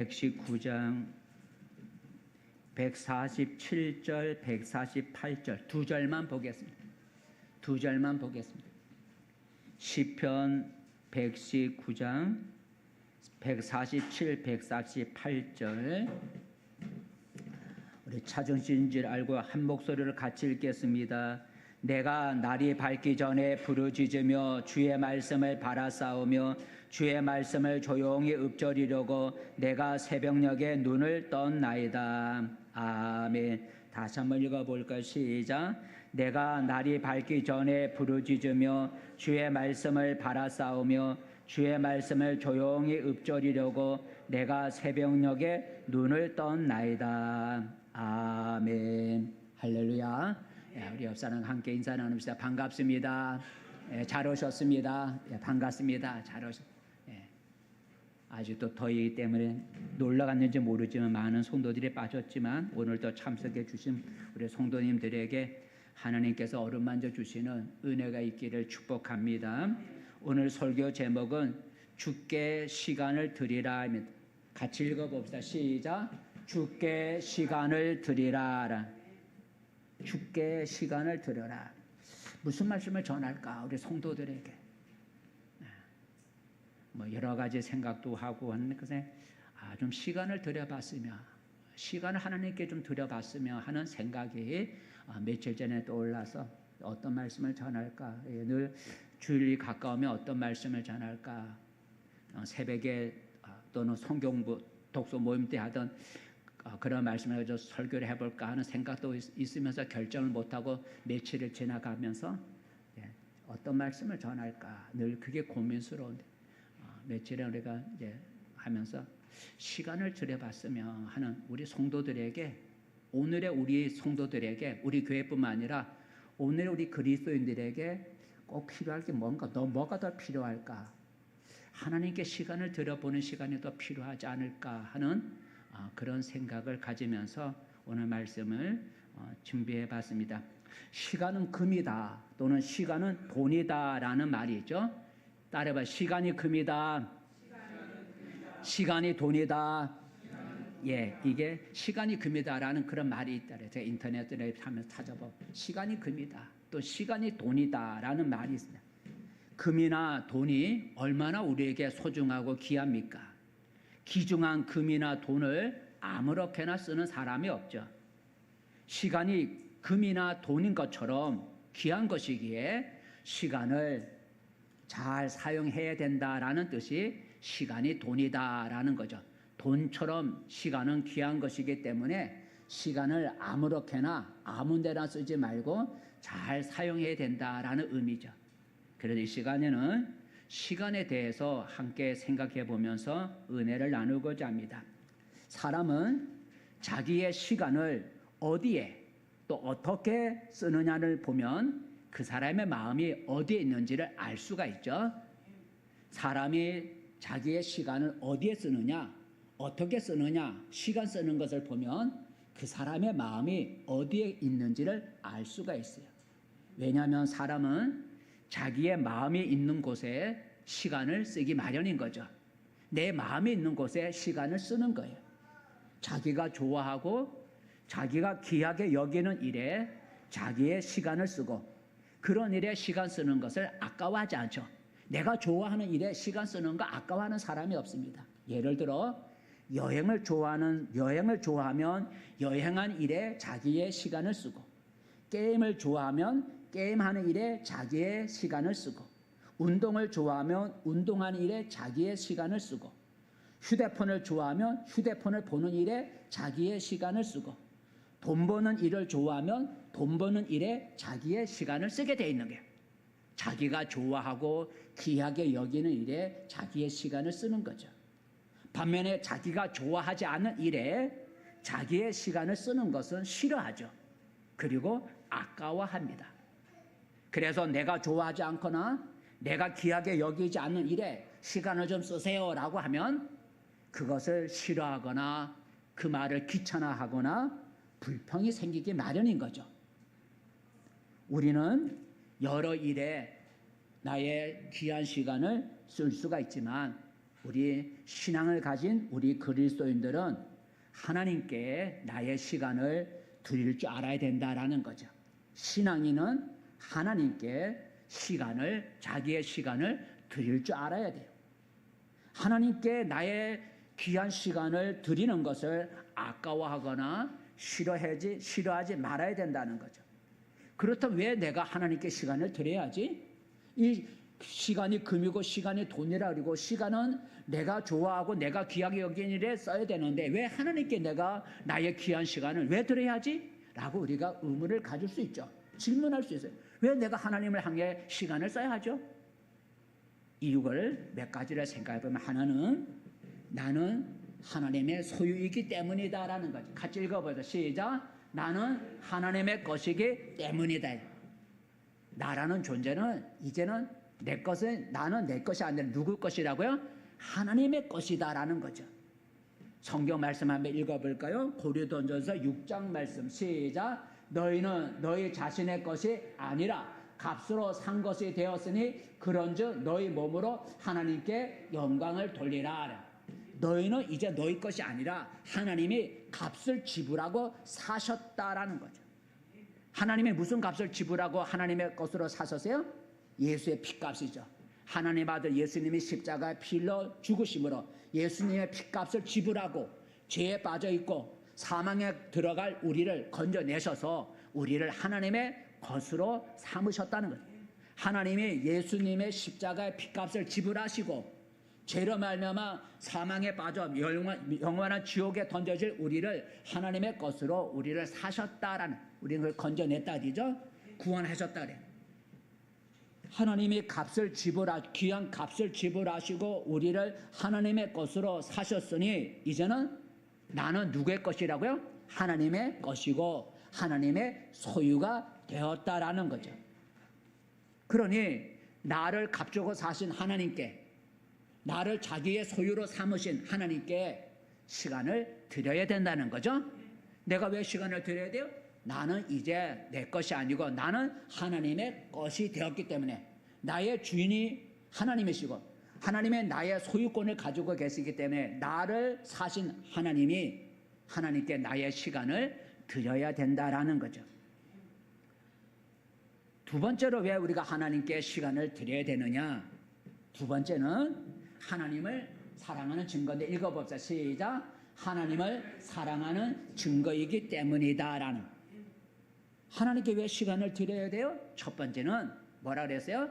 119장 147절, 148절 두 절만 보겠습니다. 두 절만 보겠습니다. 시편 119장 147, 148절 우리 찾으신 줄 알고 한 목소리를 같이 읽겠습니다. 내가 날이 밝기 전에 부르짖으며 주의 말씀을 바라싸우며 주의 말씀을 조용히 읊조리려고 내가 새벽녘에 눈을 떴나이다. 아멘. 다시 한번 읽어볼까요? 시작. 내가 날이 밝기 전에 부르짖으며 주의 말씀을 바라싸우며 주의 말씀을 조용히 읊조리려고 내가 새벽녘에 눈을 떴나이다. 아멘. 할렐루야. 우리 옆사람 함께 인사 나눕시다. 반갑습니다. 잘 오셨습니다. 반갑습니다. 잘 오셨습니다. 아직도 더위이기 때문에 놀러 갔는지 모르지만 많은 성도들이 빠졌지만 오늘도 참석해 주신 우리 성도님들에게 하나님께서 어루만져 주시는 은혜가 있기를 축복합니다. 오늘 설교 제목은 주께 시간을 드리라 입니다. 같이 읽어봅시다. 시작. 주께 시간을 드리라. 주께 시간을 드려라. 무슨 말씀을 전할까 우리 성도들에게. 뭐 여러 가지 생각도 하고 하는 것에 좀 시간을 들여봤으면, 시간을 하나님께 좀 들여봤으면 하는 생각이 며칠 전에 떠올라서 어떤 말씀을 전할까. 늘 주일이 가까우면 어떤 말씀을 전할까. 새벽에 또는 성경 독서 모임 때 하던 그런 말씀을 가지고 설교를 해볼까 하는 생각도 있으면서 결정을 못하고 며칠을 지나가면서 어떤 말씀을 전할까 늘 그게 고민스러운데 며칠에 우리가 이제 하면서 시간을 들여봤으면 하는 우리 성도들에게, 오늘의 우리 성도들에게, 우리 교회뿐만 아니라 오늘의 우리 그리스도인들에게 꼭 필요할 게 뭐가 더 필요할까? 하나님께 시간을 들여보는 시간이 더 필요하지 않을까 하는 그런 생각을 가지면서 오늘 말씀을 준비해 봤습니다. 시간은 금이다 또는 시간은 돈이다라는 말이 있죠. 따라해봐. 시간이 금이다. 시간이 돈이다. 이게 시간이 금이다라는 그런 말이 있다. 제가 인터넷에 하면서 찾아보고 시간이 금이다 또 시간이 돈이다라는 말이 있습니다. 금이나 돈이 얼마나 우리에게 소중하고 귀합니까? 귀중한 금이나 돈을 아무렇게나 쓰는 사람이 없죠. 시간이 금이나 돈인 것처럼 귀한 것이기에 시간을 잘 사용해야 된다라는 뜻이 시간이 돈이다라는 거죠. 돈처럼 시간은 귀한 것이기 때문에 시간을 아무렇게나 아무 데나 쓰지 말고 잘 사용해야 된다라는 의미죠. 그래서 이 시간에는 시간에 대해서 함께 생각해 보면서 은혜를 나누고자 합니다. 사람은 자기의 시간을 어디에 또 어떻게 쓰느냐를 보면 그 사람의 마음이 어디에 있는지를 알 수가 있죠. 사람이 자기의 시간을 어디에 쓰느냐, 어떻게 쓰느냐, 시간 쓰는 것을 보면 그 사람의 마음이 어디에 있는지를 알 수가 있어요. 왜냐하면 사람은 자기의 마음이 있는 곳에 시간을 쓰기 마련인 거죠. 내 마음이 있는 곳에 시간을 쓰는 거예요. 자기가 좋아하고 자기가 귀하게 여기는 일에 자기의 시간을 쓰고 그런 일에 시간 쓰는 것을 아까워하지 않죠. 내가 좋아하는 일에 시간 쓰는 거 아까워하는 사람이 없습니다. 예를 들어 여행을 좋아하면 여행한 일에 자기의 시간을 쓰고, 게임을 좋아하면 게임하는 일에 자기의 시간을 쓰고, 운동을 좋아하면 운동하는 일에 자기의 시간을 쓰고, 휴대폰을 좋아하면 휴대폰을 보는 일에 자기의 시간을 쓰고, 돈 버는 일을 좋아하면 돈 버는 일에 자기의 시간을 쓰게 돼 있는 거예요. 자기가 좋아하고 귀하게 여기는 일에 자기의 시간을 쓰는 거죠. 반면에 자기가 좋아하지 않는 일에 자기의 시간을 쓰는 것은 싫어하죠. 그리고 아까워합니다. 그래서 내가 좋아하지 않거나 내가 귀하게 여기지 않는 일에 시간을 좀 쓰세요라고 하면 그것을 싫어하거나 그 말을 귀찮아하거나 불평이 생기기 마련인 거죠. 우리는 여러 일에 나의 귀한 시간을 쓸 수가 있지만 우리 신앙을 가진 우리 그리스도인들은 하나님께 나의 시간을 드릴 줄 알아야 된다라는 거죠. 신앙인은 하나님께 자기의 시간을 드릴 줄 알아야 돼요. 하나님께 나의 귀한 시간을 드리는 것을 아까워하거나 싫어하지 말아야 된다는 거죠. 그렇다면 왜 내가 하나님께 시간을 드려야지? 이 시간이 금이고 시간이 돈이라 그리고 시간은 내가 좋아하고 내가 귀하게 여기는 일에 써야 되는데 왜 하나님께 내가 나의 귀한 시간을 왜 드려야지? 라고 우리가 의문을 가질 수 있죠. 질문할 수 있어요. 왜 내가 하나님을 향해 시간을 써야 하죠? 이유를 몇 가지를 생각해 보면 하나는 나는 하나님의 소유이기 때문이다라는 거죠. 같이 읽어보자. 시작. 나는 하나님의 것이기 때문이다. 나라는 존재는 이제는 나는 내 것이 아니라 누구 것이라고요? 하나님의 것이다라는 거죠. 성경 말씀 한번 읽어볼까요? 고린도전서 6장 말씀 시작. 너희는 너희 자신의 것이 아니라 값으로 산 것이 되었으니 그런즉 너희 몸으로 하나님께 영광을 돌리라. 너희는 이제 너희 것이 아니라 하나님이 값을 지불하고 사셨다라는 거죠. 하나님이 무슨 값을 지불하고 하나님의 것으로 사셨어요? 예수의 피값이죠. 하나님 아들 예수님이 십자가에 피 흘려 죽으심으로 예수님의 피값을 지불하고 죄에 빠져있고 사망에 들어갈 우리를 건져내셔서 우리를 하나님의 것으로 삼으셨다는 거예요. 하나님이 예수님의 십자가의 피값을 지불하시고 죄로 말미암아 사망에 빠져 영원한 지옥에 던져질 우리를 하나님의 것으로 우리를 사셨다라는, 우리를 그걸 건져냈다죠. 구원하셨다 그래요. 하나님이 귀한 값을 지불하시고 우리를 하나님의 것으로 사셨으니 이제는 나는 누구의 것이라고요? 하나님의 것이고 하나님의 소유가 되었다라는 거죠. 그러니 나를 값주고 사신 하나님께, 나를 자기의 소유로 삼으신 하나님께 시간을 드려야 된다는 거죠. 내가 왜 시간을 드려야 돼요? 나는 이제 내 것이 아니고 나는 하나님의 것이 되었기 때문에 나의 주인이 하나님이시고 하나님의 나의 소유권을 가지고 계시기 때문에 나를 사신 하나님이 하나님께 나의 시간을 드려야 된다라는 거죠. 두 번째로 왜 우리가 하나님께 시간을 드려야 되느냐? 두 번째는 하나님을 사랑하는 증거인데 읽어봅시다. 시작. 하나님을 사랑하는 증거이기 때문이다라는. 하나님께 왜 시간을 드려야 돼요? 첫 번째는 뭐라 그랬어요?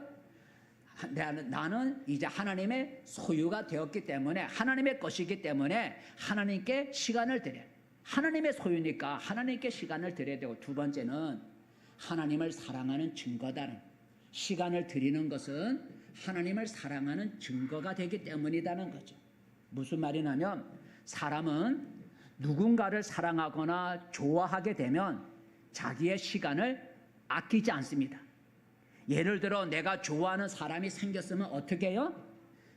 나는 이제 하나님의 소유가 되었기 때문에 하나님의 것이기 때문에 하나님께 시간을 드려요. 하나님의 소유니까 하나님께 시간을 드려야 되고, 두 번째는 하나님을 사랑하는 증거다는. 시간을 드리는 것은 하나님을 사랑하는 증거가 되기 때문이라는 거죠. 무슨 말이냐면 사람은 누군가를 사랑하거나 좋아하게 되면 자기의 시간을 아끼지 않습니다. 예를 들어 내가 좋아하는 사람이 생겼으면 어떻게 해요?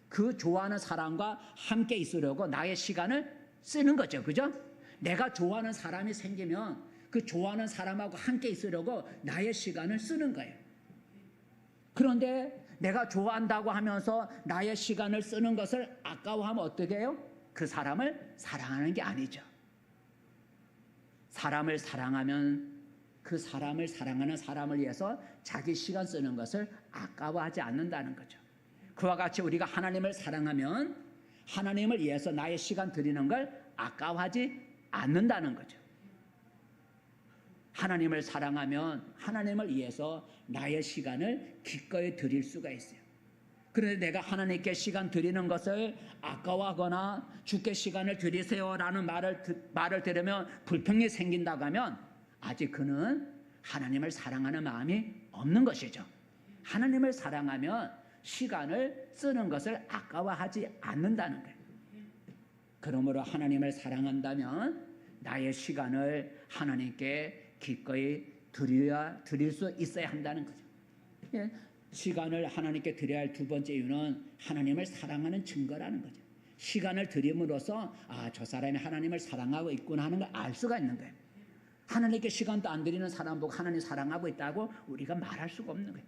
그 좋아하는 사람과 함께 있으려고 나의 시간을 쓰는 거죠. 그죠? 내가 좋아하는 사람이 생기면 그 좋아하는 사람하고 함께 있으려고 나의 시간을 쓰는 거예요. 그런데 내가 좋아한다고 하면서 나의 시간을 쓰는 것을 아까워하면 어떻게 해요? 그 사람을 사랑하는 게 아니죠. 사람을 사랑하면 그 사람을 사랑하는 사람을 위해서 자기 시간 쓰는 것을 아까워하지 않는다는 거죠. 그와 같이 우리가 하나님을 사랑하면 하나님을 위해서 나의 시간 드리는 걸 아까워하지 않는다는 거죠. 하나님을 사랑하면 하나님을 위해서 나의 시간을 기꺼이 드릴 수가 있어요. 그런데 내가 하나님께 시간 드리는 것을 아까워하거나 주께 시간을 드리세요라는 말을 들으면 불평이 생긴다고 하면 아직 그는 하나님을 사랑하는 마음이 없는 것이죠. 하나님을 사랑하면 시간을 쓰는 것을 아까워하지 않는다는 거예요. 그러므로 하나님을 사랑한다면 나의 시간을 하나님께 기꺼이 드릴 수 있어야 한다는 거죠. 예, 시간을 하나님께 드려야 할 두 번째 이유는 하나님을 사랑하는 증거라는 거죠. 시간을 드림으로써 저 사람이 하나님을 사랑하고 있구나 하는 걸 알 수가 있는 거예요. 하나님께 시간도 안 드리는 사람 보고 하나님 사랑하고 있다고 우리가 말할 수가 없는 거예요.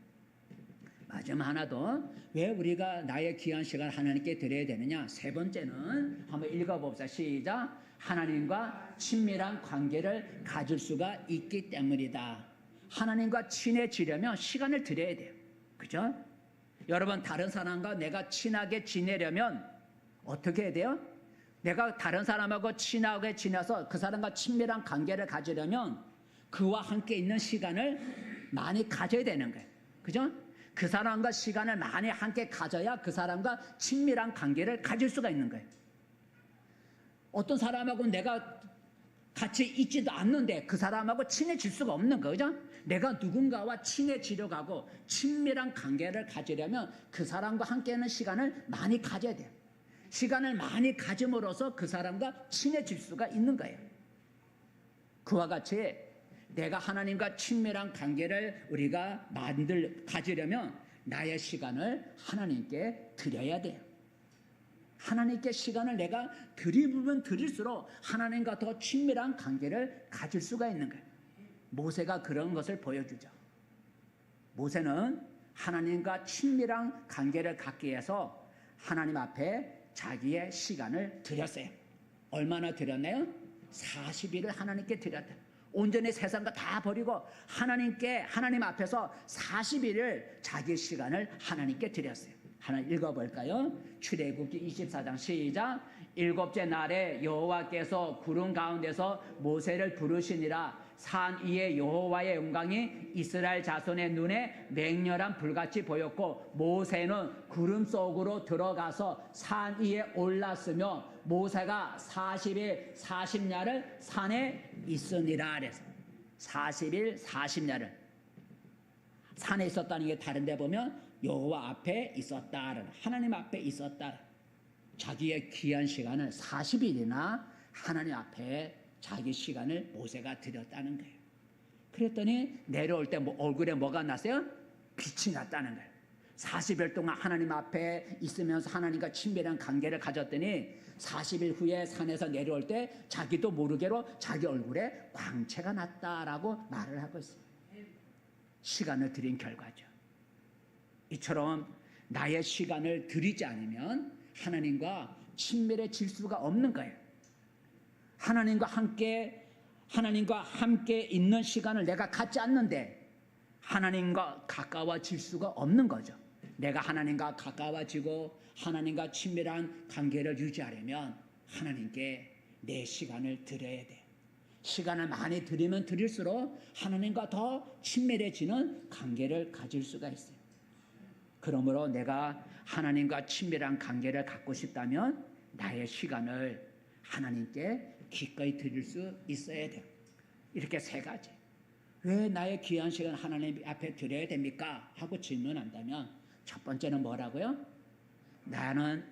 마지막 하나 더. 왜 우리가 나의 귀한 시간 하나님께 드려야 되느냐? 세 번째는 한번 읽어봅시다. 시작. 하나님과 친밀한 관계를 가질 수가 있기 때문이다. 하나님과 친해지려면 시간을 드려야 돼요. 그죠? 여러분, 다른 사람과 내가 친하게 지내려면 어떻게 해야 돼요? 내가 다른 사람하고 친하게 지내서 그 사람과 친밀한 관계를 가지려면 그와 함께 있는 시간을 많이 가져야 되는 거예요. 그죠? 그 사람과 시간을 많이 함께 가져야 그 사람과 친밀한 관계를 가질 수가 있는 거예요. 어떤 사람하고 내가 같이 있지도 않는데 그 사람하고 친해질 수가 없는 거죠. 내가 누군가와 친해지려고 하고 친밀한 관계를 가지려면 그 사람과 함께하는 시간을 많이 가져야 돼요. 시간을 많이 가짐으로써 그 사람과 친해질 수가 있는 거예요. 그와 같이 내가 하나님과 친밀한 관계를 우리가 가지려면 나의 시간을 하나님께 드려야 돼요. 하나님께 시간을 내가 드리면 드릴수록 하나님과 더 친밀한 관계를 가질 수가 있는 거예요. 모세가 그런 것을 보여주죠. 모세는 하나님과 친밀한 관계를 갖기 위해서 하나님 앞에 자기의 시간을 드렸어요. 얼마나 드렸나요? 40일을 하나님께 드렸다. 온전히 세상과 다 버리고 하나님 앞에서 40일을 자기 시간을 하나님께 드렸어요. 하나 읽어볼까요? 출애굽기 24장 시작. 일곱째 날에 여호와께서 구름 가운데서 모세를 부르시니라. 산 위에 여호와의 영광이 이스라엘 자손의 눈에 맹렬한 불같이 보였고 모세는 구름 속으로 들어가서 산 위에 올랐으며 모세가 40일 40야를 산에 있으니라. 그래서 40일 40야를 산에 있었다는 게 다른 데 보면 여호와 앞에 있었다. 하나님 앞에 있었다. 자기의 귀한 시간을 40일이나 하나님 앞에 자기 시간을 모세가 드렸다는 거예요. 그랬더니 내려올 때 얼굴에 뭐가 났어요? 빛이 났다는 거예요. 40일 동안 하나님 앞에 있으면서 하나님과 친밀한 관계를 가졌더니 40일 후에 산에서 내려올 때 자기도 모르게로 자기 얼굴에 광채가 났다라고 말을 하고 있어요. 시간을 드린 결과죠. 이처럼 나의 시간을 드리지 않으면 하나님과 친밀해질 수가 없는 거예요. 하나님과 함께 있는 시간을 내가 갖지 않는데 하나님과 가까워질 수가 없는 거죠. 내가 하나님과 가까워지고 하나님과 친밀한 관계를 유지하려면 하나님께 내 시간을 드려야 돼요. 시간을 많이 드리면 드릴수록 하나님과 더 친밀해지는 관계를 가질 수가 있어요. 그러므로 내가 하나님과 친밀한 관계를 갖고 싶다면 나의 시간을 하나님께 기꺼이 드릴 수 있어야 돼요. 이렇게 세 가지. 왜 나의 귀한 시간 하나님 앞에 드려야 됩니까? 하고 질문한다면 첫 번째는 뭐라고요? 나는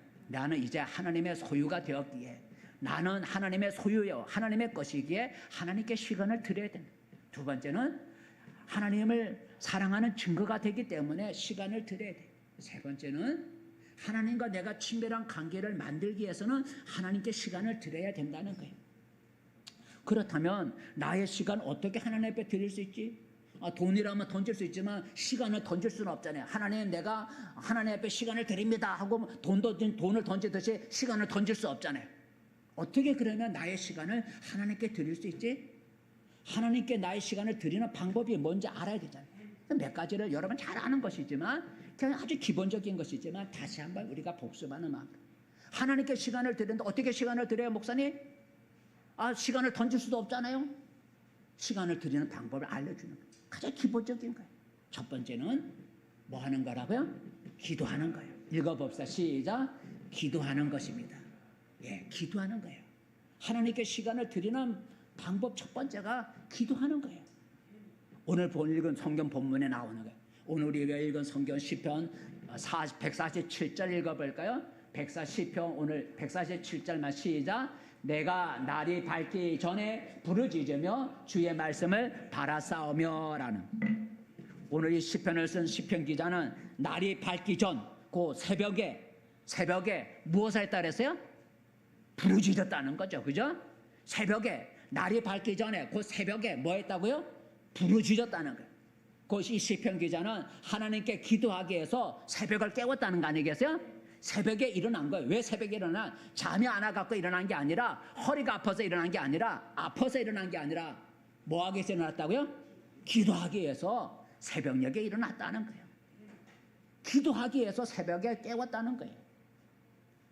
이제 하나님의 소유가 되었기에 나는 하나님의 소유요 하나님의 것이기에 하나님께 시간을 드려야 된다. 두 번째는 하나님을 사랑하는 증거가 되기 때문에 시간을 드려야 돼요. 세 번째는 하나님과 내가 친밀한 관계를 만들기 위해서는 하나님께 시간을 드려야 된다는 거예요. 그렇다면 나의 시간 어떻게 하나님 앞에 드릴 수 있지? 돈이라면 던질 수 있지만 시간을 던질 수는 없잖아요. 하나님, 내가 하나님 앞에 시간을 드립니다 하고 돈을 던지듯이 시간을 던질 수 없잖아요. 어떻게 그러면 나의 시간을 하나님께 드릴 수 있지? 하나님께 나의 시간을 드리는 방법이 뭔지 알아야 되잖아요. 몇 가지를 여러분 잘 아는 것이지만 그냥 아주 기본적인 것이지만 다시 한번 우리가 복습하는 마음으로 하나님께 시간을 드리는데 어떻게 시간을 드려요, 목사님? 시간을 던질 수도 없잖아요. 시간을 드리는 방법을 알려주는 거예요. 가장 기본적인 거예요. 첫 번째는 뭐 하는 거라고요? 기도하는 거예요. 읽어봅시다. 시작. 기도하는 것입니다. 예, 기도하는 거예요. 하나님께 시간을 드리는 방법 첫 번째가 기도하는 거예요. 오늘 읽은 성경 본문에 나오는 거예요. 오늘 우리가 읽은 성경 시편 147절 읽어볼까요? 140편 오늘 147절만 시작. 내가 날이 밝기 전에 부르짖으며 주의 말씀을 바라싸우며 라는 오늘 이 시편을 쓴 시편 기자는 날이 밝기 전 그 새벽에 무엇을 했다 그랬어요? 부르짖었다는 거죠. 그죠? 새벽에 날이 밝기 전에 그 새벽에 뭐 했다고요? 부르짖었다는 거예요. 이 시편 기자는 하나님께 기도하기 위해서 새벽을 깨웠다는 거 아니겠어요? 새벽에 일어난 거예요. 왜 새벽에 일어나? 잠이 안 와갖고 일어난 게 아니라, 허리가 아파서 일어난 게 아니라, 아파서 일어난 게 아니라 뭐 하기 위해서 일어났다고요? 기도하기 위해서 새벽녘에 일어났다는 거예요. 기도하기 위해서 새벽에 깨웠다는 거예요.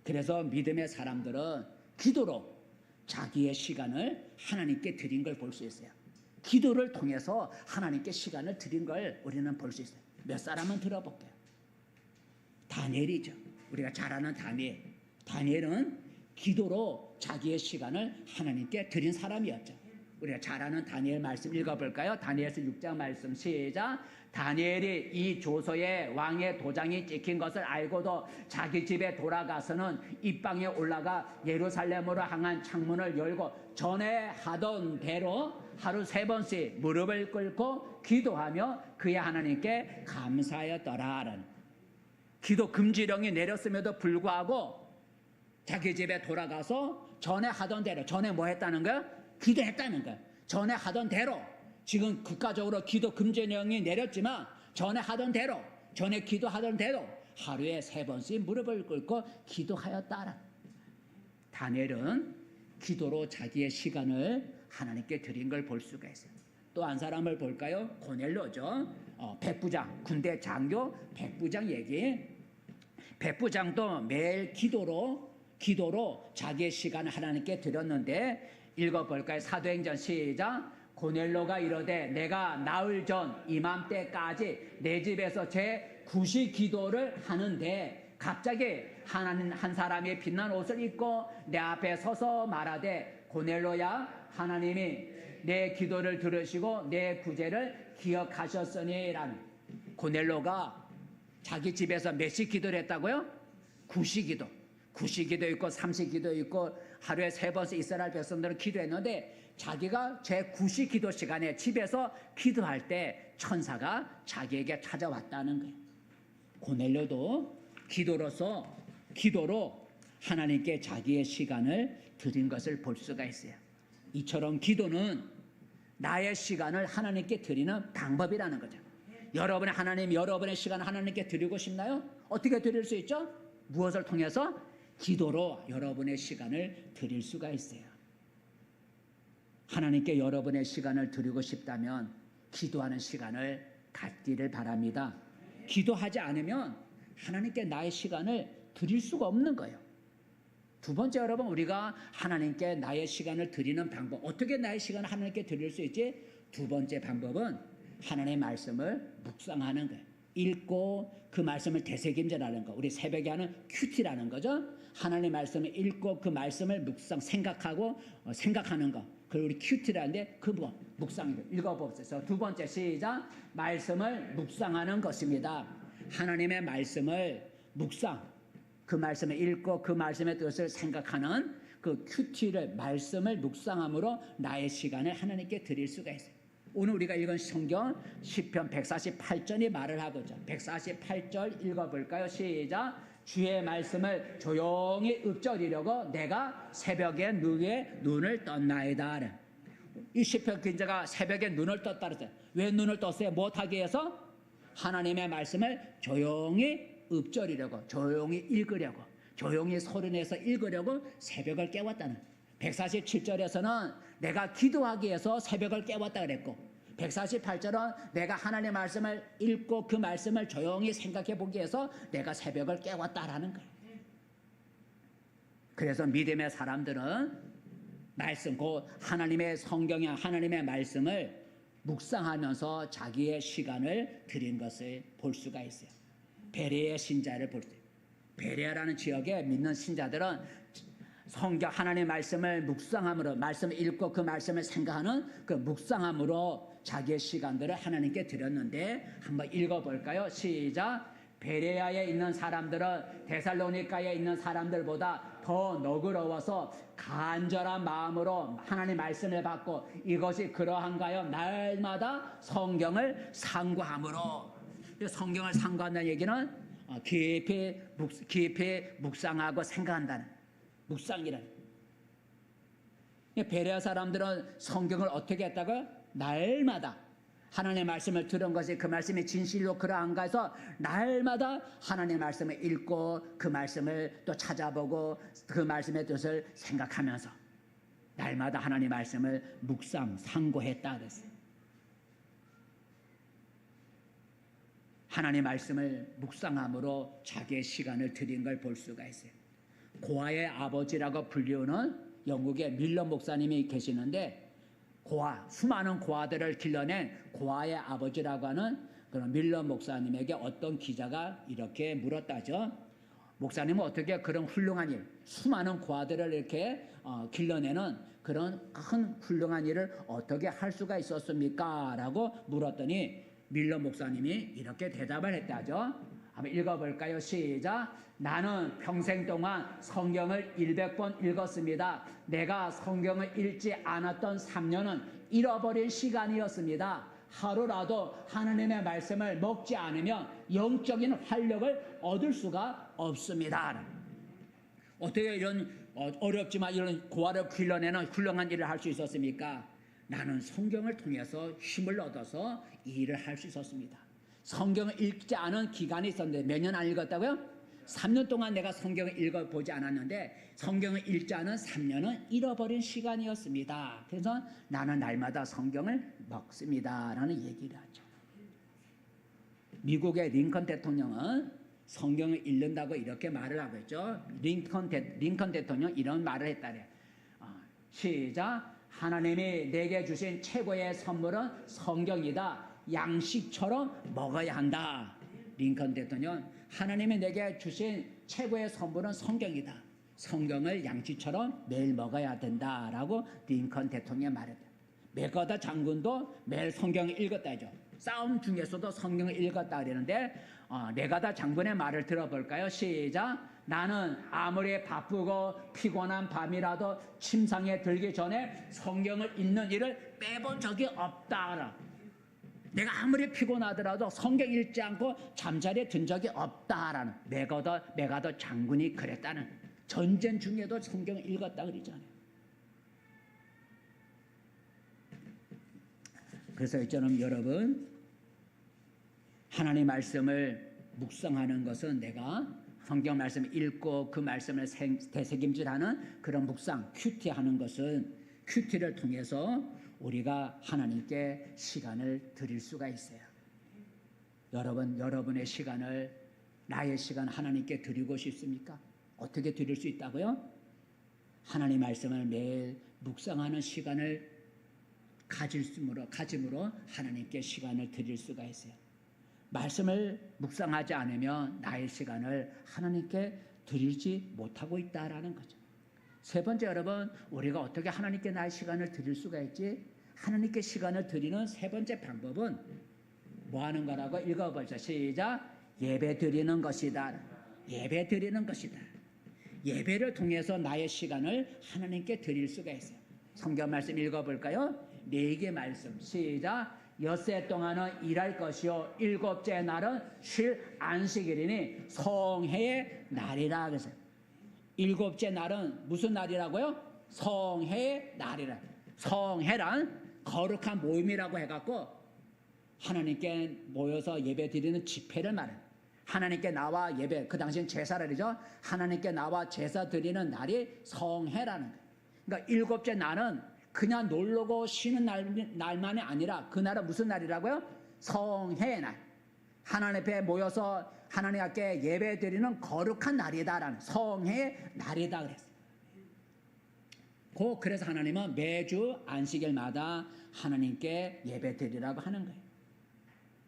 그래서 믿음의 사람들은 기도로 자기의 시간을 하나님께 드린 걸 볼 수 있어요. 기도를 통해서 하나님께 시간을 드린 걸 우리는 볼 수 있어요. 몇 사람은 들어볼게요. 다니엘이죠. 우리가 잘 아는 다니엘. 다니엘은 기도로 자기의 시간을 하나님께 드린 사람이었죠. 우리가 잘 아는 다니엘 말씀 읽어볼까요? 다니엘서 6장 말씀 시작. 다니엘이 이 조서에 왕의 도장이 찍힌 것을 알고도 자기 집에 돌아가서는 입방에 올라가 예루살렘으로 향한 창문을 열고 전에 하던 대로 하루 3번씩 무릎을 꿇고 기도하며 그의 하나님께 감사하였더라. 기도 금지령이 내렸음에도 불구하고 자기 집에 돌아가서 전에 하던 대로, 전에 뭐 했다는 거야? 기도했다는 거야. 전에 하던 대로, 지금 국가적으로 기도 금지령이 내렸지만 전에 하던 대로, 전에 기도하던 대로 하루에 3번씩 무릎을 꿇고 기도하였다라. 다니엘은 기도로 자기의 시간을 하나님께 드린 걸 볼 수가 있어요. 또 한 사람을 볼까요? 고넬료죠. 백부장, 군대 장교 백부장 얘기. 백부장도 매일 기도로 자기의 시간을 하나님께 드렸는데, 읽어볼까요? 사도행전 시작. 고넬료가 이르되 내가 나흘 전 이맘때까지 내 집에서 제 구시 기도를 하는데 갑자기 한 사람이 빛난 옷을 입고 내 앞에 서서 말하되 고넬료야, 하나님이 내 기도를 들으시고 내 구제를 기억하셨으니라는. 고넬료가 자기 집에서 몇 시 기도를 했다고요? 9시 기도. 9시 기도 있고 3시 기도 있고 하루에 3번씩 이스라엘 백성들은 기도했는데, 자기가 제 9시 기도 시간에 집에서 기도할 때 천사가 자기에게 찾아왔다는 거예요. 고넬료도 기도로 하나님께 자기의 시간을 드린 것을 볼 수가 있어요. 이처럼 기도는 나의 시간을 하나님께 드리는 방법이라는 거죠. 여러분의 시간을 하나님께 드리고 싶나요? 어떻게 드릴 수 있죠? 무엇을 통해서? 기도로 여러분의 시간을 드릴 수가 있어요. 하나님께 여러분의 시간을 드리고 싶다면 기도하는 시간을 갖기를 바랍니다. 기도하지 않으면 하나님께 나의 시간을 드릴 수가 없는 거예요. 두 번째, 여러분, 우리가 하나님께 나의 시간을 드리는 방법, 어떻게 나의 시간을 하나님께 드릴 수 있지? 두 번째 방법은 하나님의 말씀을 묵상하는 거예요. 읽고 그 말씀을 되새김질하는 거, 우리 새벽에 하는 큐티라는 거죠. 하나님의 말씀을 읽고 그 말씀을 생각하는 거, 그걸 우리 큐티라는데, 그 묵상이에요. 읽어봅시다. 두 번째 시작. 말씀을 묵상하는 것입니다. 하나님의 말씀을 그 말씀을 읽고 그 말씀의 뜻을 생각하는 그 큐티를, 말씀을 묵상함으로 나의 시간을 하나님께 드릴 수가 있어요. 오늘 우리가 읽은 성경 시편 148절이 말을 하고죠. 148절 읽어볼까요? 시작. 주의 말씀을 조용히 읊조리려고 내가 새벽에 눈을 떴나이다. 이 시편 기자가 새벽에 눈을 떴다 그랬어요. 왜 눈을 떴어요? 무엇하기 위해서? 하나님의 말씀을 조용히 읊조리려고, 조용히 읽으려고, 조용히 소리내서 읽으려고 새벽을 깨웠다는. 147절에서는 내가 기도하기 위해서 새벽을 깨웠다 그랬고, 148절은 내가 하나님의 말씀을 읽고 그 말씀을 조용히 생각해 보기 위해서 내가 새벽을 깨웠다라는 거예요. 그래서 믿음의 사람들은 말씀, 곧 하나님의 성경에 하나님의 말씀을 묵상하면서 자기의 시간을 드린 것을 볼 수가 있어요. 베레아의 신자를 볼 때, 베레아라는 지역에 믿는 신자들은 성경 하나님의 말씀을 묵상함으로, 말씀을 읽고 그 말씀을 생각하는 그 묵상함으로 자기의 시간들을 하나님께 드렸는데, 한번 읽어볼까요? 시작. 베레아에 있는 사람들은 데살로니가에 있는 사람들보다 더 너그러워서 간절한 마음으로 하나님 말씀을 받고, 이것이 그러한가요? 날마다 성경을 상고함으로. 성경을 상고한다는 얘기는 깊이 묵상하고 생각한다는, 묵상이라는. 베레아 사람들은 성경을 어떻게 했다고요? 날마다 하나님의 말씀을 들은 것이 그 말씀이 진실로 그러한가 해서 날마다 하나님의 말씀을 읽고 그 말씀을 또 찾아보고 그 말씀의 뜻을 생각하면서 날마다 하나님의 말씀을 묵상, 상고했다 그랬어요. 하나님의 말씀을 묵상함으로 자기의 시간을 들인 걸 볼 수가 있어요. 고아의 아버지라고 불리우는 영국의 밀러 목사님이 계시는데 수많은 고아들을 길러낸 고아의 아버지라고 하는 그런 밀러 목사님에게 어떤 기자가 이렇게 물었다죠. 목사님은 어떻게 그런 훌륭한 일, 수많은 고아들을 이렇게 길러내는 그런 큰 훌륭한 일을 어떻게 할 수가 있었습니까? 라고 물었더니 밀러 목사님이 이렇게 대답을 했다죠. 한번 읽어볼까요? 시작. 나는 평생 동안 성경을 100번 읽었습니다. 내가 성경을 읽지 않았던 3년은 잃어버린 시간이었습니다. 하루라도 하나님의 말씀을 먹지 않으면 영적인 활력을 얻을 수가 없습니다. 어떻게 이런 어렵지만 이런 고아를 길러내는 훌륭한 일을 할 수 있었습니까? 나는 성경을 통해서 힘을 얻어서 이 일을 할 수 있었습니다. 성경을 읽지 않은 기간이 있었는데 몇 년 안 읽었다고요? 3년 동안 내가 성경을 읽어보지 않았는데 성경을 읽지 않은 3년은 잃어버린 시간이었습니다. 그래서 나는 날마다 성경을 먹습니다 라는 얘기를 하죠. 미국의 링컨 대통령은 성경을 읽는다고 이렇게 말을 하고 있죠. 링컨 대통령 이런 말을 했다래. 시작. 하나님이 내게 주신 최고의 선물은 성경이다. 양식처럼 먹어야 한다. 링컨 대통령, 하나님이 내게 주신 최고의 선물은 성경이다. 성경을 양식처럼 매일 먹어야 된다라고 링컨 대통령이 말했다. 맥거더 장군도 매일 성경을 읽었다죠. 싸움 중에서도 성경을 읽었다 그러는데 맥거더 장군의 말을 들어볼까요? 시작. 나는 아무리 바쁘고 피곤한 밤이라도 침상에 들기 전에 성경을 읽는 일을 빼본 적이 없다. 내가 아무리 피곤하더라도 성경 읽지 않고 잠자리에 든 적이 없다라는 맥거더 장군이 그랬다는, 전쟁 중에도 성경을 읽었다 그러잖아요. 그래서 이처럼 여러분, 하나님의 말씀을 묵상하는 것은 내가 성경 말씀을 읽고 그 말씀을 되새김질하는 그런 묵상, 큐티하는 것은 큐티를 통해서 우리가 하나님께 시간을 드릴 수가 있어요. 여러분의 시간을, 나의 시간 하나님께 드리고 싶습니까? 어떻게 드릴 수 있다고요? 하나님 말씀을 매일 묵상하는 시간을 가짐으로 하나님께 시간을 드릴 수가 있어요. 말씀을 묵상하지 않으면 나의 시간을 하나님께 드리지 못하고 있다라는 거죠. 세 번째, 여러분, 우리가 어떻게 하나님께 나의 시간을 드릴 수가 있지? 하나님께 시간을 드리는 세 번째 방법은 뭐 하는 거라고 읽어보죠. 시작. 예배 드리는 것이다. 예배 드리는 것이다. 예배를 통해서 나의 시간을 하나님께 드릴 수가 있어요. 성경 말씀 읽어볼까요? 네 개 말씀. 시작. 엿새 동안은 일할 것이요 일곱째 날은 쉴 안식일이니 성회의 날이라. 그래서 일곱째 날은 무슨 날이라고요? 성회의 날이라. 성회란 거룩한 모임이라고 해갖고 하나님께 모여서 예배 드리는 집회를 말해요. 하나님께 나와 예배, 그 당시엔 제사날이죠. 하나님께 나와 제사 드리는 날이 성회라는 거예요. 그러니까 일곱째 날은 그냥 놀러고 쉬는 날만이 아니라 그날은 무슨 날이라고요? 성회의 날. 하나님 앞에 모여서 하나님 앞에 예배 드리는 거룩한 날이다라는, 성회의 날이다 그랬어요. 그래서 하나님은 매주 안식일마다 하나님께 예배 드리라고 하는 거예요.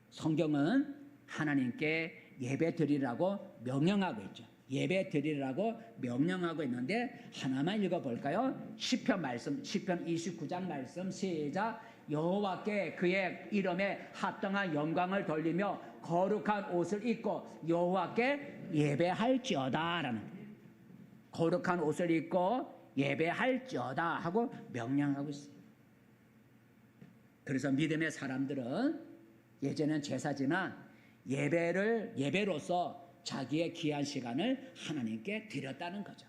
성경은 하나님께 예배 드리라고 명령하고 있죠. 예배 드리라고 명령하고 있는데 하나만 읽어볼까요? 시편 29장 말씀. 시작. 여호와께 그의 이름에 합당한 영광을 돌리며 거룩한 옷을 입고 여호와께 예배할지어다 라는, 거룩한 옷을 입고 예배할지어다 하고 명령하고 있어요. 그래서 믿음의 사람들은 예전엔 제사지만 예배로서 자기의 귀한 시간을 하나님께 드렸다는 거죠.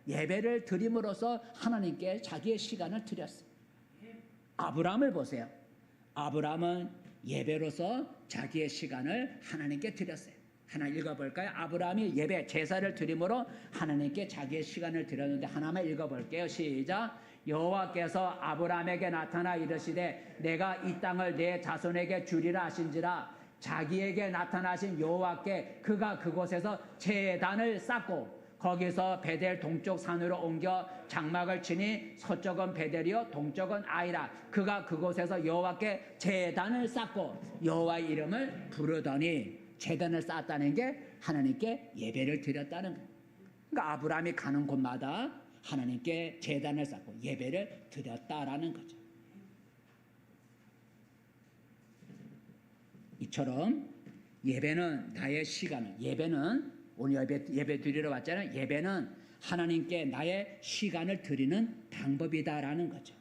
예배를 드림으로써 하나님께 자기의 시간을 드렸어요. 아브라함을 보세요. 아브라함은 예배로서 자기의 시간을 하나님께 드렸어요. 하나 읽어볼까요? 아브라함이 예배 제사를 드림으로 하나님께 자기의 시간을 드렸는데 하나만 읽어볼게요. 시작. 여호와께서 아브라함에게 나타나 이르시되 내가 이 땅을 내 자손에게 주리라 하신지라. 자기에게 나타나신 여호와께 그가 그곳에서 제단을 쌓고 거기서 베델 동쪽 산으로 옮겨 장막을 치니 서쪽은 베델이요 동쪽은 아이라. 그가 그곳에서 여호와께 제단을 쌓고 여호와의 이름을 부르더니 제단을 쌓았다는 게 하나님께 예배를 드렸다는 거예요. 그러니까 아브라함이 가는 곳마다 하나님께 제단을 쌓고 예배를 드렸다라는 거죠. 이처럼 예배는 나의 시간을, 예배는 오늘 예배 드리러 왔잖아요. 예배는 하나님께 나의 시간을 드리는 방법이다라는 거죠.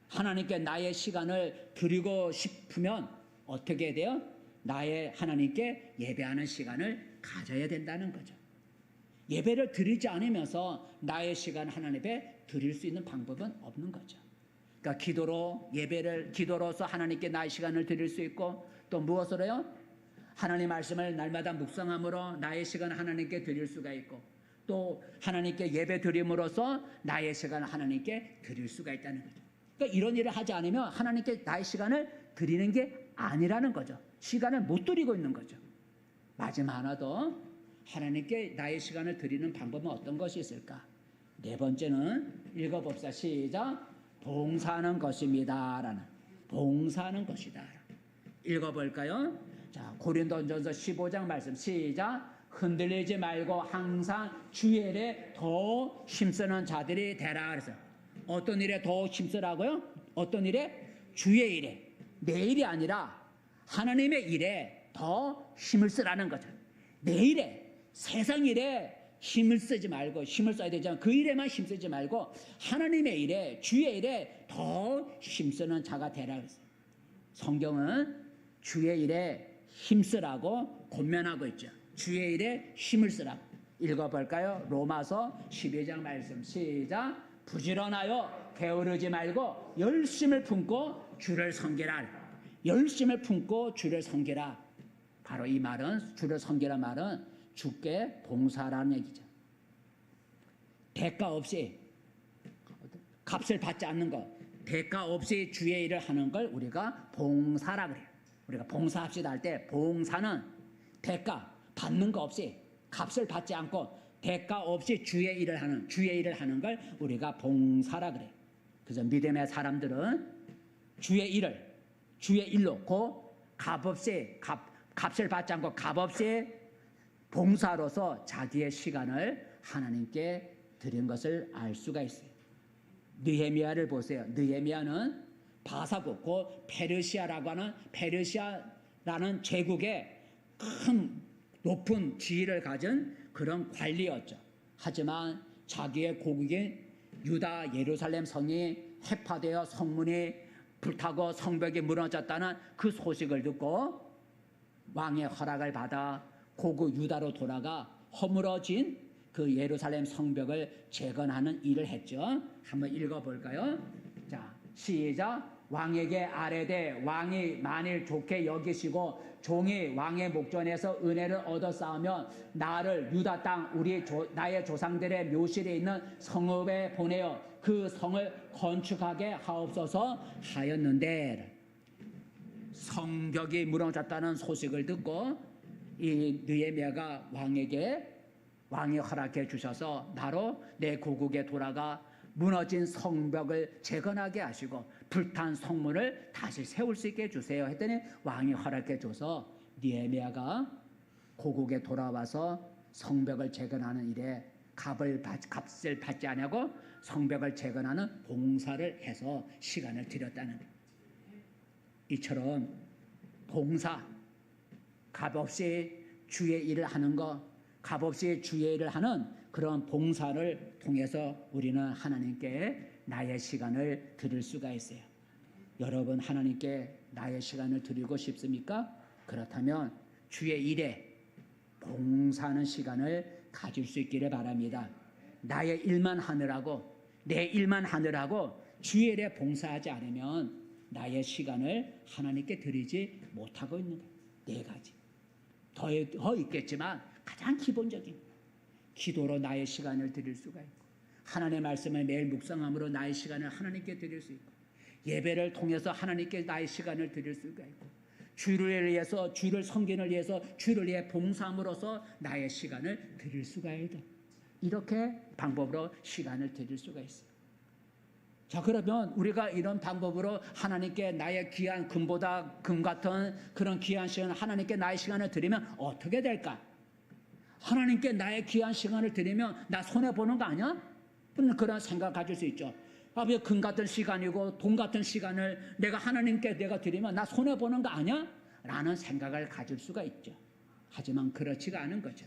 하나님께 나의 시간을 드리고 싶으면 어떻게 돼요? 나의 하나님께 예배하는 시간을 가져야 된다는 거죠. 예배를 드리지 않으면서 나의 시간 하나님 앞에 드릴 수 있는 방법은 없는 거죠. 그러니까 기도로서 하나님께 나의 시간을 드릴 수 있고 또 무엇으로요? 하나님 말씀을 날마다 묵상함으로 나의 시간을 하나님께 드릴 수가 있고 또 하나님께 예배 드림으로써 나의 시간을 하나님께 드릴 수가 있다는 거죠. 그러니까 이런 일을 하지 않으면 하나님께 나의 시간을 드리는 게 아니라는 거죠. 시간을 못 드리고 있는 거죠. 마지막 하나 더 하나님께 나의 시간을 드리는 방법은 어떤 것이 있을까? 네 번째는 읽어봅시다. 시작. 봉사하는 것입니다. 라는 봉사하는 것이다. 읽어볼까요? 자, 고린도전서 15장 말씀 시작. 흔들리지 말고 항상 주의 일에 더 힘쓰는 자들이 되라. 그래서 어떤 일에 더 힘쓰라고요? 어떤 일에? 주의 일에. 내 일이 아니라 하나님의 일에 더 힘을 쓰라는 거죠. 내 일에, 세상 일에 힘을 쓰지 말고, 힘을 써야 되지만 그 일에만 힘쓰지 말고 하나님의 일에, 주의 일에 더 힘쓰는 자가 되라 그랬어요. 성경은 주의 일에 힘쓰라고 권면하고 있죠. 주의 일에 힘을 쓰라고. 읽어볼까요? 로마서 12장 말씀 시작. 부지런하여 게으르지 말고 열심을 품고 주를 섬기라. 열심을 품고 주를 섬기라. 바로 이 말은, 주를 섬기라 말은 주께 봉사라는 얘기죠. 대가 없이 값을 받지 않는 것, 대가 없이 주의 일을 하는 걸 우리가 봉사라 그래요. 우리가 봉사합시다 할 때 봉사는 대가 받는 거 없이, 값을 받지 않고 대가 없이 주의 일을 하는 걸 우리가 봉사라 그래요. 그래서 믿음의 사람들은 주의 일로 값을 받지 않고 값없이 봉사로서 자기의 시간을 하나님께 드린 것을 알 수가 있어요. 느헤미야를 보세요. 느헤미야는 바사국, 그 페르시아라는 제국의 큰 높은 지위를 가진 그런 관리였죠. 하지만 자기의 고국인 유다 예루살렘 성이 해파되어 성문이 불타고 성벽이 무너졌다는 그 소식을 듣고 왕의 허락을 받아 고국 유다로 돌아가 허물어진 그 예루살렘 성벽을 재건하는 일을 했죠. 한번 읽어볼까요? 자, 시작. 왕에게 아뢰되 왕이 만일 좋게 여기시고 종이 왕의 목전에서 은혜를 얻어 쌓으면 나를 유다 땅 나의 조상들의 묘실에 있는 성읍에 보내어 그 성을 건축하게 하옵소서 하였는데, 성벽이 무너졌다는 소식을 듣고 이 느헤미야가 왕이 허락해 주셔서 바로 내 고국에 돌아가 무너진 성벽을 재건하게 하시고 불탄 성문을 다시 세울 수 있게 해주세요 했더니 왕이 허락해 줘서 느헤미야가 고국에 돌아와서 성벽을 재건하는 일에 값을 받지 않고 성벽을 재건하는 봉사를 해서 시간을 들였다는 거예요. 이처럼 봉사, 값없이 주의 일을 하는 것, 값없이 주의 일을 하는 그런 봉사를 통해서 우리는 하나님께 나의 시간을 드릴 수가 있어요. 여러분 하나님께 나의 시간을 드리고 싶습니까? 그렇다면 주의 일에 봉사하는 시간을 가질 수 있기를 바랍니다. 나의 일만 하느라고, 내 일만 하느라고 주의 일에 봉사하지 않으면 나의 시간을 하나님께 드리지 못하고 있는 거예요. 네 가지. 더 있겠지만 가장 기본적인 기도로 나의 시간을 드릴 수가 있고, 하나님의 말씀을 매일 묵상함으로 나의 시간을 하나님께 드릴 수 있고, 예배를 통해서 하나님께 나의 시간을 드릴 수가 있고, 주를 위해서, 주를 섬기는 위해서, 주를 위해 봉사함으로써 나의 시간을 드릴 수가 있다. 이렇게 방법으로 시간을 드릴 수가 있어요. 자, 그러면 우리가 이런 방법으로 하나님께 나의 귀한 금보다 금 같은 그런 귀한 시간, 하나님께 나의 시간을 드리면 어떻게 될까? 하나님께 나의 귀한 시간을 드리면 나 손해보는 거 아니야? 그런 생각 가질 수 있죠. 왜 금 같은 시간이고 돈 같은 시간을 내가 하나님께 내가 드리면 나 손해보는 거 아니야? 라는 생각을 가질 수가 있죠. 하지만 그렇지가 않은 거죠.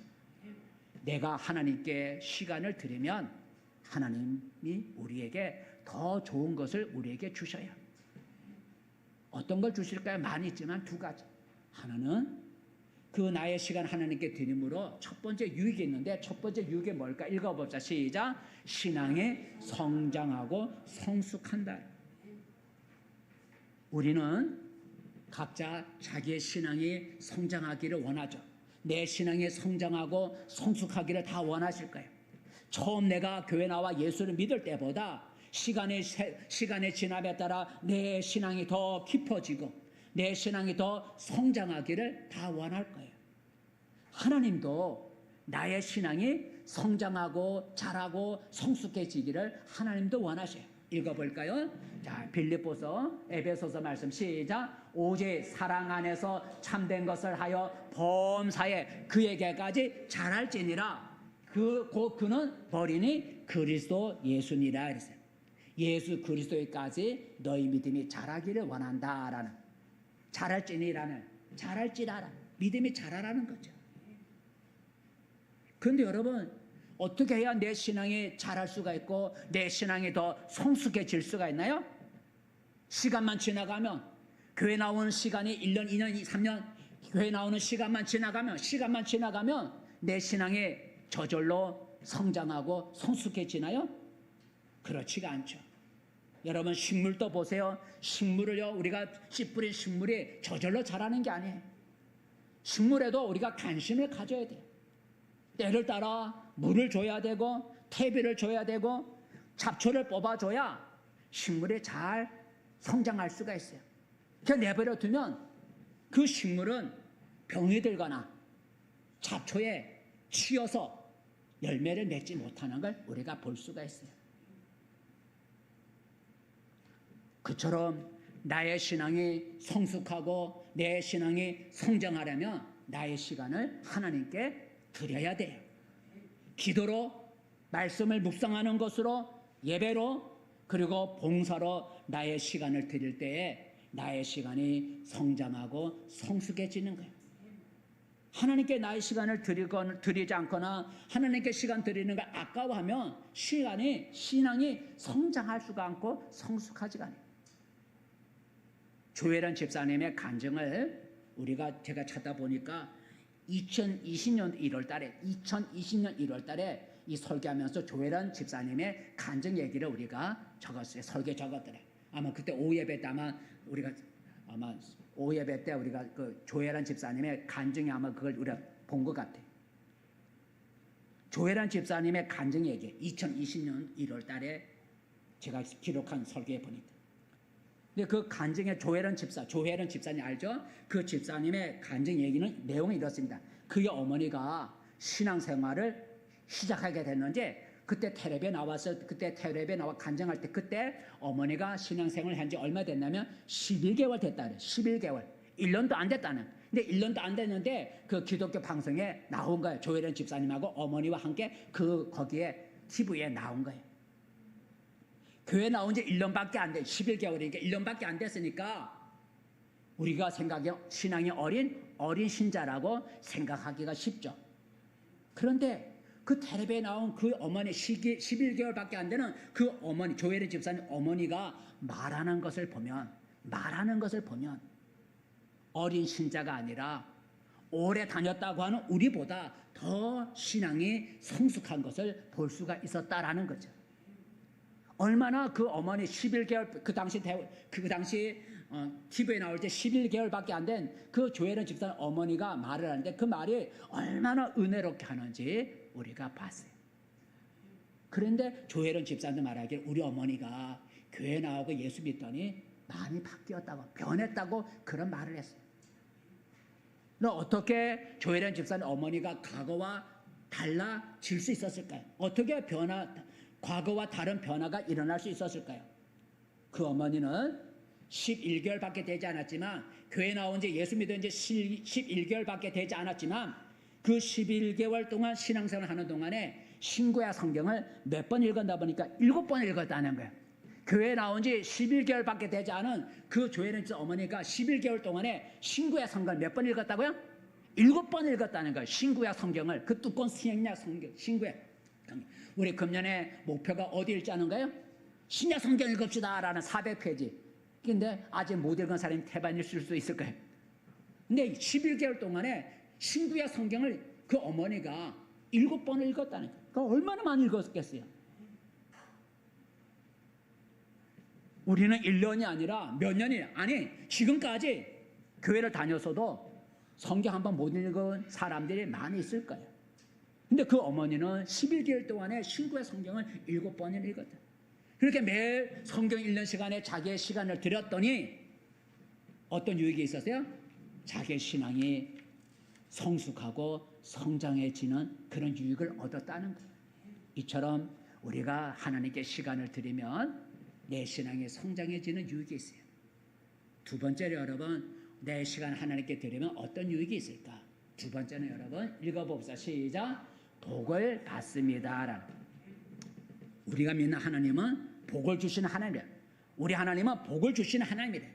내가 하나님께 시간을 드리면 하나님이 우리에게 더 좋은 것을 우리에게 주셔요. 어떤 걸 주실까요? 많이 있지만 두 가지. 하나는 그 나의 시간 하나님께 드림으로 첫 번째 유익이 있는데, 첫 번째 유익이 뭘까? 읽어봅시다. 시작. 신앙이 성장하고 성숙한다. 우리는 각자 자기의 신앙이 성장하기를 원하죠. 내 신앙이 성장하고 성숙하기를 다 원하실 거예요. 처음 내가 교회 나와 예수를 믿을 때보다 시간의 지남에 따라 내 신앙이 더 깊어지고 내 신앙이 더 성장하기를 다 원할 거예요. 하나님도 나의 신앙이 성장하고 자라고 성숙해지기를 하나님도 원하셔요. 읽어볼까요? 자, 빌립보서 에베소서 말씀 시작. 오직 사랑 안에서 참된 것을 하여 범사에 그에게까지 자랄지니라. 그는 버리니 그리스도 예수니라 그랬어요. 예수 그리스도에까지 너희 믿음이 자라기를 원한다라는, 자랄지니라는, 자랄지라라, 믿음이 자라라는 거죠. 그런데 여러분, 어떻게 해야 내 신앙이 자랄 수가 있고 내 신앙이 더 성숙해질 수가 있나요? 시간만 지나가면, 교회 나오는 시간이 1년, 2년, 3년 교회 나오는 시간만 지나가면 내 신앙이 저절로 성장하고 성숙해지나요? 그렇지가 않죠. 여러분, 식물도 보세요. 식물을요, 우리가 씨 뿌린 식물이 저절로 자라는 게 아니에요. 식물에도 우리가 관심을 가져야 돼요. 때를 따라 물을 줘야 되고 퇴비를 줘야 되고 잡초를 뽑아줘야 식물이 잘 성장할 수가 있어요. 그냥 내버려 두면 그 식물은 병이 들거나 잡초에 치여서 열매를 맺지 못하는 걸 우리가 볼 수가 있어요. 그처럼 나의 신앙이 성숙하고 내 신앙이 성장하려면 나의 시간을 하나님께 드려야 돼요. 기도로, 말씀을 묵상하는 것으로, 예배로, 그리고 봉사로 나의 시간을 드릴 때에 나의 시간이 성장하고 성숙해지는 거예요. 하나님께 나의 시간을 드리지 않거나 하나님께 시간 드리는 걸 아까워하면 신앙이 성장할 수가 않고 성숙하지가 않아요. 조혜란 집사님의 간증을 제가 찾아보니까 2020년 1월 달에 이 설교하면서 조혜란 집사님의 간증 얘기를 우리가 적었어요. 설교에 적었더래. 아마 그때 오예배 때 우리가 그 조혜란 집사님의 간증이 아마 그걸 우리가 본 것 같아요. 조혜란 집사님의 간증 얘기 2020년 1월 달에 제가 기록한 설교에 보니까. 근데 그 간증의 조혜란 집사님 알죠? 그 집사님의 간증 얘기는 내용이 이렇습니다. 그의 어머니가 신앙생활을 시작하게 됐는데 그때 텔레비에 나와 간증할 때 그때 어머니가 신앙생활을 한 지 얼마 됐냐면 11개월 됐다 그래요. 11개월. 1년도 안 됐다는. 근데 1년도 안 됐는데 그 기독교 방송에 나온 거예요. 조혜란 집사님하고 어머니와 함께 거기에 TV에 나온 거예요. 교회 나온 지 1년밖에 안 돼. 11개월이니까 1년밖에 안 됐으니까 우리가 생각해 신앙이 어린 신자라고 생각하기가 쉽죠. 그런데 그 텔레비에 나온 그 어머니 11개월밖에 안 되는 그 어머니, 조혜란 집사님 어머니가 말하는 것을 보면 어린 신자가 아니라 오래 다녔다고 하는 우리보다 더 신앙이 성숙한 것을 볼 수가 있었다라는 거죠. 얼마나 그 어머니 11개월 그 당시 TV에 나올 때 11개월밖에 안 된 그 조혜련 집사님 어머니가 말을 하는데 그 말이 얼마나 은혜롭게 하는지 우리가 봤어요. 그런데 조혜련 집사님도 말하기를 우리 어머니가 교회 나오고 예수 믿더니 많이 바뀌었다고 변했다고 그런 말을 했어요. 너 어떻게 조혜련 집사님 어머니가 과거와 달라질 수 있었을까요? 어떻게 과거와 다른 변화가 일어날 수 있었을까요? 그 어머니는 11개월밖에 되지 않았지만 교회 나온 지 예수 믿은 지 11개월밖에 되지 않았지만 그 11개월 동안 신앙생활 하는 동안에 신구약 성경을 몇 번 읽었다 보니까 7번 읽었다는 거예요. 교회 나온 지 11개월밖에 되지 않은 그 조혜련 어머니가 11개월 동안에 신구약 성경을 몇 번 읽었다고요? 7번 읽었다는 거예요. 신구약 성경을. 그 두꺼운 신약 성경, 신구약. 우리 금년에 목표가 어디 읽지 않은가요? 신약 성경 읽읍시다 라는 400페이지. 근데 아직 못 읽은 사람이 태반일 수도 있을 거예요. 근데 11개월 동안에 신구약 성경을 그 어머니가 7번을 읽었다는 거예요. 그러니까 얼마나 많이 읽었겠어요? 우리는 1년이 아니라 몇 년이 아니 지금까지 교회를 다녔어도 성경 한 번 못 읽은 사람들이 많이 있을 거예요. 근데 그 어머니는 11개월 동안에 신구약 성경을 7번을 읽었다. 그렇게 매일 성경 읽는 시간에 자기의 시간을 들였더니 어떤 유익이 있었어요? 자기의 신앙이 성숙하고 성장해지는 그런 유익을 얻었다는 거예요. 이처럼 우리가 하나님께 시간을 드리면 내 신앙이 성장해지는 유익이 있어요. 두 번째로 여러분, 내 시간 하나님께 드리면 어떤 유익이 있을까? 두 번째는 여러분 읽어봅시다. 시작. 복을 받습니다. 우리가 믿는 하나님은 복을 주시는 하나님이에요. 우리 하나님은 복을 주시는 하나님이래요.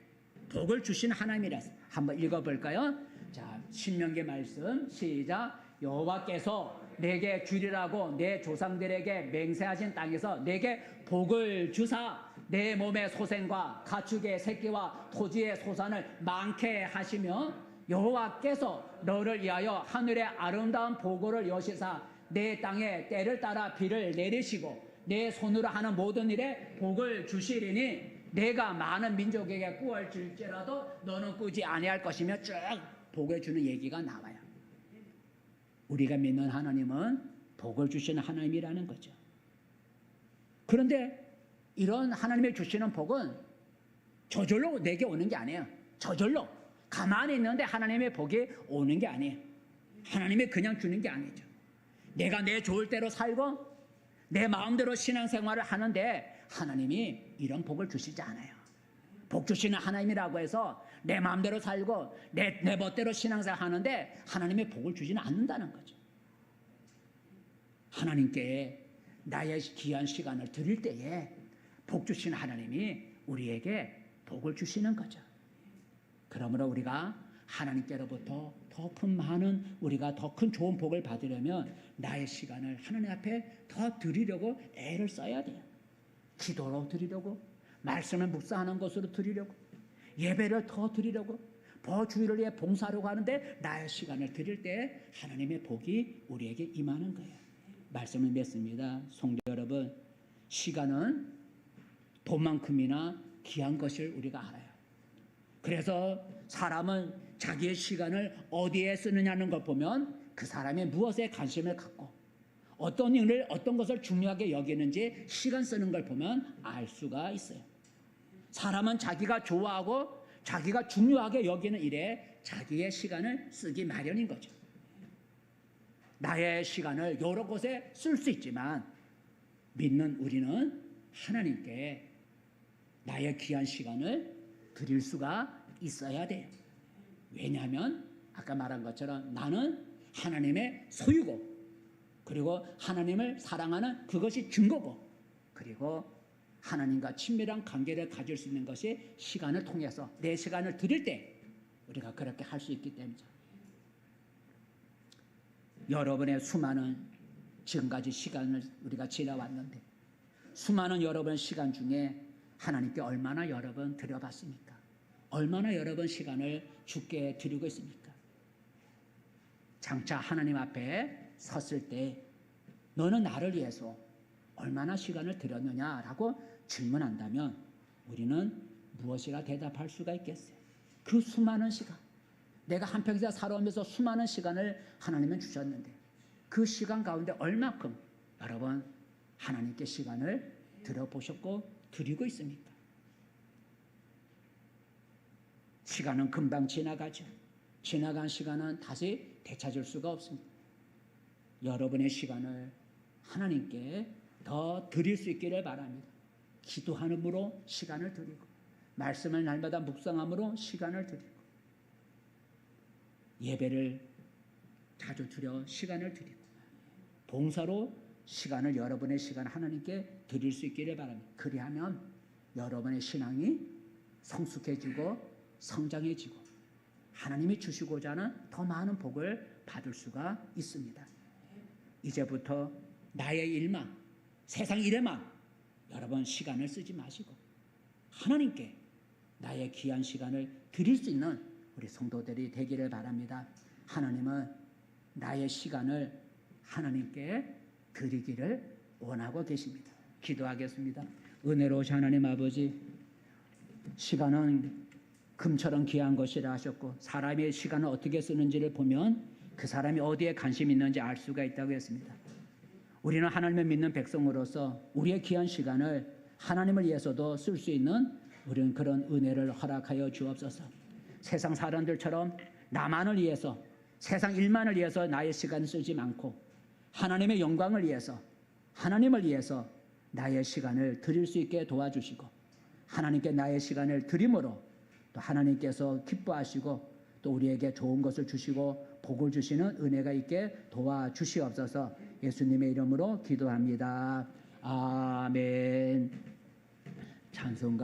복을 주시는 하나님이라 한번 읽어볼까요? 자, 신명기 말씀 시작. 여호와께서 내게 주리라고 내 조상들에게 맹세하신 땅에서 내게 복을 주사 내 몸의 소생과 가축의 새끼와 토지의 소산을 많게 하시며 여호와께서 너를 위하여 하늘의 아름다운 보고를 여시사 내 땅에 때를 따라 비를 내리시고 내 손으로 하는 모든 일에 복을 주시리니 내가 많은 민족에게 꾸을 줄지라도 너는 꾸지 아니할 것이며 쭉 복을 주는 얘기가 나와요. 우리가 믿는 하나님은 복을 주시는 하나님이라는 거죠. 그런데 이런 하나님이 주시는 복은 저절로 내게 오는 게 아니에요. 저절로 가만히 있는데 하나님의 복이 오는 게 아니에요. 하나님이 그냥 주는 게 아니죠. 내가 내 좋을 대로 살고 내 마음대로 신앙생활을 하는데 하나님이 이런 복을 주시지 않아요. 복 주시는 하나님이라고 해서 내 마음대로 살고 내 멋대로 신앙생활 하는데 하나님의 복을 주지는 않는다는 거죠. 하나님께 나의 귀한 시간을 드릴 때에 복 주시는 하나님이 우리에게 복을 주시는 거죠. 그러므로 우리가 하나님께로부터 더 큰 많은 우리가 더 큰 좋은 복을 받으려면 나의 시간을 하나님 앞에 더 드리려고 애를 써야 돼요. 기도로 드리려고, 말씀을 묵상하는 것으로 드리려고, 예배를 더 드리려고, 더 주의를 위해 봉사하려고 하는데 나의 시간을 드릴 때 하나님의 복이 우리에게 임하는 거예요. 말씀을 맺습니다. 성도 여러분, 시간은 돈만큼이나 귀한 것을 우리가 알아요. 그래서 사람은 자기의 시간을 어디에 쓰느냐는 걸 보면 그 사람이 무엇에 관심을 갖고 어떤 일을 어떤 것을 중요하게 여기는지 시간 쓰는 걸 보면 알 수가 있어요. 사람은 자기가 좋아하고 자기가 중요하게 여기는 일에 자기의 시간을 쓰기 마련인 거죠. 나의 시간을 여러 곳에 쓸 수 있지만 믿는 우리는 하나님께 나의 귀한 시간을 드릴 수가 있어야 돼요. 왜냐하면 아까 말한 것처럼 나는 하나님의 소유고 그리고 하나님을 사랑하는 그것이 증거고 그리고 하나님과 친밀한 관계를 가질 수 있는 것이 시간을 통해서 내 시간을 드릴 때 우리가 그렇게 할 수 있기 때문이죠. 여러분의 수많은 지금까지 시간을 우리가 지나왔는데 수많은 여러분 시간 중에 하나님께 얼마나 여러분 드려봤습니까? 얼마나 여러분 시간을 주께 드리고 있습니까? 장차 하나님 앞에 섰을 때 너는 나를 위해서 얼마나 시간을 드렸느냐라고 질문한다면 우리는 무엇이라 대답할 수가 있겠어요? 그 수많은 시간, 내가 한평생 살아오면서 수많은 시간을 하나님은 주셨는데 그 시간 가운데 얼마큼 여러분 하나님께 시간을 들여보셨고 드리고 있습니까? 시간은 금방 지나가죠. 지나간 시간은 다시 되찾을 수가 없습니다. 여러분의 시간을 하나님께 더 드릴 수 있기를 바랍니다. 기도함으로 시간을 드리고 말씀을 날마다 묵상함으로 시간을 드리고 예배를 자주 드려 시간을 드리고 봉사로 시간을 여러분의 시간 하나님께 드릴 수 있기를 바랍니다. 그리하면 여러분의 신앙이 성숙해지고 성장해지고 하나님이 주시고자 하는 더 많은 복을 받을 수가 있습니다. 이제부터 나의 일만, 세상 일에만 여러분 시간을 쓰지 마시고 하나님께 나의 귀한 시간을 드릴 수 있는 우리 성도들이 되기를 바랍니다. 하나님은 나의 시간을 하나님께 드리기를 원하고 계십니다. 기도하겠습니다. 은혜로우신 하나님 아버지, 시간은 금처럼 귀한 것이라 하셨고 사람의 시간을 어떻게 쓰는지를 보면 그 사람이 어디에 관심이 있는지 알 수가 있다고 했습니다. 우리는 하나님을 믿는 백성으로서 우리의 귀한 시간을 하나님을 위해서도 쓸 수 있는 우리는 그런 은혜를 허락하여 주옵소서. 세상 사람들처럼 나만을 위해서 세상 일만을 위해서 나의 시간을 쓰지 않고 하나님의 영광을 위해서 하나님을 위해서 나의 시간을 드릴 수 있게 도와주시고 하나님께 나의 시간을 드림으로 또 하나님께서 기뻐하시고 또 우리에게 좋은 것을 주시고 복을 주시는 은혜가 있게 도와주시옵소서. 예수님의 이름으로 기도합니다. 아멘. 찬송가